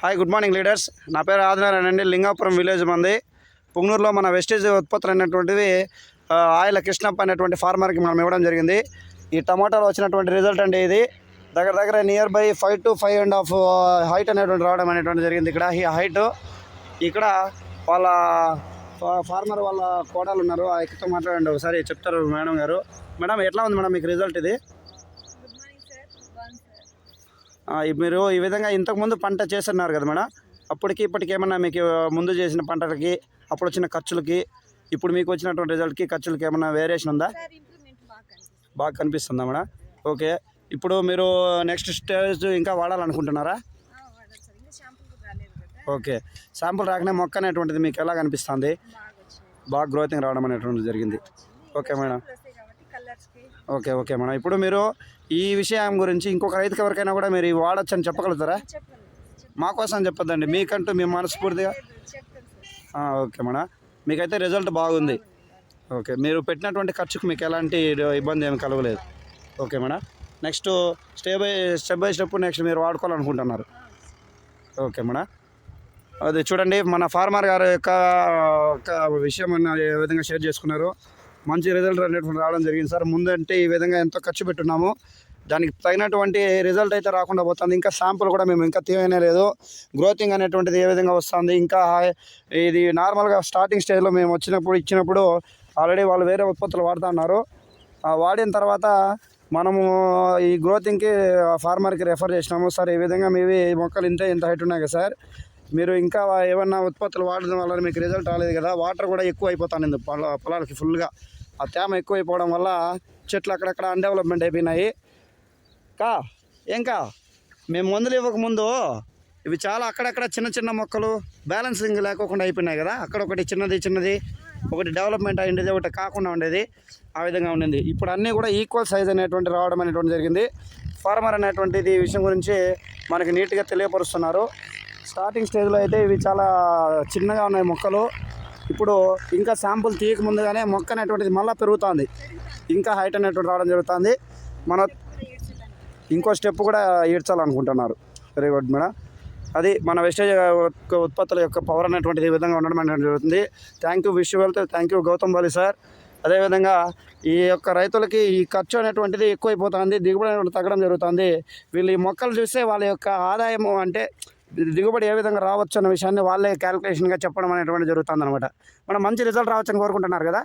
Hi good morning leaders. నా పేరు ఆదినారాయణ అండి. లింగాపురం విలేజ్ మంది. పుంగనూరులో మన వెస్టేజ్ ఉత్పత్తులు అయినటువంటివి ఆయిల కృష్ణప్ప అనేటువంటి ఫార్మర్కి మనం ఇవ్వడం జరిగింది. ఈ టమాటాలో వచ్చినటువంటి రిజల్ట్ అండి ఇది. దగ్గర నియర్ బై 5 to 5.5 హైట్ అనేటువంటి రావడం అనేటువంటి జరిగింది. ఇక్కడ ఈ హైట్ ఇక్కడ వాళ్ళ ఫార్మర్ వాళ్ళ కోడలు ఉన్నారు. ఆ ఎక్కతో మాట్లాడండి, ఒకసారి చెప్తారు మేడం గారు. మేడం ఎట్లా ఉంది మేడం మీకు రిజల్ట్ ఇది? మీరు ఈ విధంగా ఇంతకుముందు పంట చేస్తున్నారు కదా మేడం, అప్పటికి ఇప్పటికి ఏమన్నా మీకు ముందు చేసిన పంటలకి అప్పుడు వచ్చిన ఖర్చులకి ఇప్పుడు మీకు వచ్చినటువంటి రిజల్ట్కి ఖర్చులకి ఏమన్నా వేరియేషన్ ఉందా? బాగా కనిపిస్తుందా మేడం? ఓకే. ఇప్పుడు మీరు నెక్స్ట్ స్టేజ్ ఇంకా వాడాలనుకుంటున్నారా? ఓకే. శాంపుల్ రాకనే మొక్క అనేటువంటిది మీకు ఎలా కనిపిస్తుంది? బాగా గ్రోతింగ్ రావడం అనేటువంటిది జరిగింది. Okay madam. Okay madam. ఇప్పుడు మీరు ఈ విషయం గురించి ఇంకొక రైతుకి ఎవరికైనా కూడా మీరు వాడచ్చు అని చెప్పగలుగుతారా? మా కోసం చెప్పొద్దండి, మీకంటూ మీ మనస్ఫూర్తిగా. Okay madam. మీకైతే రిజల్ట్ బాగుంది. ఓకే. మీరు పెట్టినటువంటి ఖర్చుకు మీకు ఎలాంటి ఇబ్బంది ఏమి కలగలేదు. Okay madam. Next step by step next మీరు వాడుకోవాలనుకుంటున్నారు. Okay madam. అది చూడండి, మన ఫార్మర్ గారు యొక్క విషయం ఏ విధంగా షేర్ చేసుకున్నారు. మంచి రిజల్ట్ అనేటువంటి రావడం జరిగింది సార్. ముందంటే ఈ విధంగా ఎంతో ఖర్చు పెట్టున్నాము, దానికి తగినటువంటి రిజల్ట్ అయితే రాకుండా పోతుంది. ఇంకా శాంపుల్ కూడా మేము ఇంకా తీయనే లేదు. గ్రోతింగ్ అనేటువంటిది ఏ విధంగా వస్తుంది, ఇంకా ఇది నార్మల్గా స్టార్టింగ్ స్టేజ్లో మేము ఇచ్చినప్పుడు ఆల్రెడీ వాళ్ళు వేరే ఉత్పత్తులు వాడుతూ ఉన్నారు. వాడిన తర్వాత మనము ఈ గ్రోతింగ్కి ఫార్మర్కి రెఫర్ చేసినాము. సార్ ఈ విధంగా మీవి మొక్కలు ఇంత హైట్ ఉన్నాయి కదా సార్, మీరు ఇంకా ఏమన్నా ఉత్పత్తులు వాడడం వల్ల మీకు రిజల్ట్ రాలేదు కదా, వాటర్ కూడా ఎక్కువ అయిపోతాను పొలాలకి ఫుల్గా. ఆ తేమ ఎక్కువైపోవడం వల్ల చెట్లు అక్కడక్కడ అన్డెవలప్మెంట్ అయిపోయినాయి. ఇంకా మేము మందులు ఇవ్వకముందు ఇవి చాలా అక్కడక్కడ చిన్న మొక్కలు బ్యాలెన్సింగ్ లేకోకుండా అయిపోయినాయి కదా, అక్కడ ఒకటి చిన్నది ఒకటి డెవలప్మెంట్ అయ్యింది, ఒకటి కాకుండా ఉండేది. ఆ విధంగా ఉండింది. ఇప్పుడు అన్నీ కూడా ఈక్వల్ సైజ్ అనేటువంటి రావడం అనేటువంటి జరిగింది. ఫార్మర్ అనేటువంటిది ఈ విషయం గురించి మనకి నీట్గా తెలియపరుస్తున్నారు. స్టార్టింగ్ స్టేజ్లో అయితే ఇవి చాలా చిన్నగా ఉన్నాయి మొక్కలు. ఇప్పుడు ఇంకా శాంపుల్ తీయక ముందుగానే మొక్క అనేటువంటిది మళ్ళీ పెరుగుతుంది, ఇంకా హైట్ అనేటువంటి రావడం జరుగుతుంది. మన ఇంకో స్టెప్ కూడా ఈడ్చాలనుకుంటున్నారు. Very good madam. అది మన వెస్టేజ్ ఉత్పత్తుల యొక్క పవర్ అనేటువంటిది ఈ విధంగా ఉండడం అనేటువంటి జరుగుతుంది. Thank you, wish you wealth. Thank you Gautam Bali sir. అదేవిధంగా ఈ యొక్క రైతులకి ఈ ఖర్చు అనేటువంటిది ఎక్కువైపోతుంది, దిగుబడి అనేటువంటి తగ్గడం జరుగుతుంది. వీళ్ళు ఈ మొక్కలు చూస్తే వాళ్ళ యొక్క ఆదాయము అంటే దిగుబడి ఏ విధంగా రావచ్చు అన్న విషయాన్ని వాళ్ళే క్యాలిక్యులేషన్గా చెప్పడం అనేటువంటి జరుగుతుంది అనమాట. మనం మంచి రిజల్ట్ రావచ్చని కోరుకుంటున్నారు కదా.